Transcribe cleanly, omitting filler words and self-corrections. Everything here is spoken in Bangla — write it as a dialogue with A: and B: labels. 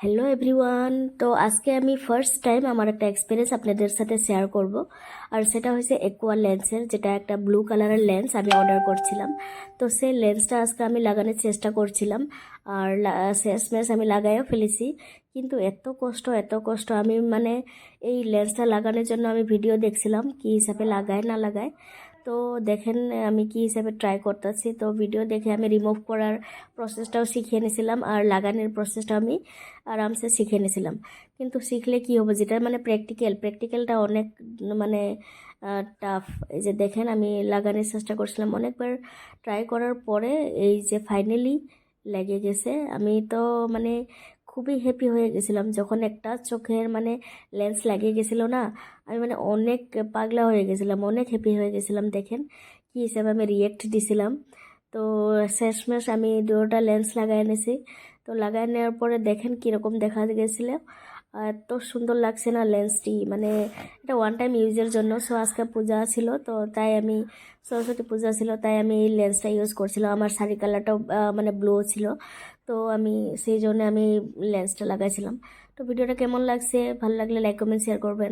A: Hello everyone. তো আজকে আমি ফার্স্ট টাইম আমার একটা এক্সপিরিয়েন্স আপনাদের সাথে শেয়ার করব। আর সেটা হয়েছে অ্যাকোয়া লেন্সের, যেটা একটা ব্লু কালারের লেন্স আমি অর্ডার করছিলাম। তো সেই লেন্সটা আজকে আমি লাগানোর চেষ্টা করছিলাম, আর শেষমেশ আমি লাগাইও ফেলেছি। কিন্তু এত কষ্ট আমি এই লেন্সটা লাগানোর জন্য আমি ভিডিও দেখছিলাম কী হিসাবে লাগায় না লাগায়। তো দেখেন আমি কি হিসাবে ট্রাই করতেছি। তো ভিডিও দেখে আমি রিমুভ করার প্রসেসটাও শিখিয়ে নিয়েছিলাম, আর লাগানোর প্রসেসটাও আমি আরামসে শিখে নিয়েছিলাম। কিন্তু শিখলে কি হবে, যেটা প্র্যাকটিক্যালটা অনেক মানে টাফ। এই যে দেখেন আমি লাগানোর চেষ্টা করছিলাম অনেকবার, ট্রাই করার পরে এই যে ফাইনালি লেগে গেছে। আমি তো মানে খুবই হ্যাপি হয়ে গেছিলাম যখন একটা চোখের লেন্স লাগিয়ে গেছিল না। আমি অনেক পাগলা হয়ে গেছিলাম, অনেক হ্যাপি হয়ে গেছিলাম। দেখেন কি হিসাবে আমি রিয়েক্ট দিছিলাম। তো শেষমেশ আমি দুটো লেন্স লাগাই এনেছি। তো লাগাই নেওয়ার পরে দেখেন কীরকম দেখা গেছিল। এত সুন্দর লাগছে না লেন্সটি, এটা ওয়ান টাইম ইউজের জন্য। সো আজকে পূজা ছিল, তো তাই আমি সরস্বতী পূজা ছিল, তাই আমি এই লেন্সটা ইউজ করছিলাম। আমার শাড়ি কালারটাও ব্লু ছিল, তো আমি সেই জন্য আমি লেন্সটা লাগাইছিলাম। তো ভিডিওটা কেমন লাগছে, ভালো লাগলে লাইক কমেন্ট শেয়ার করবেন।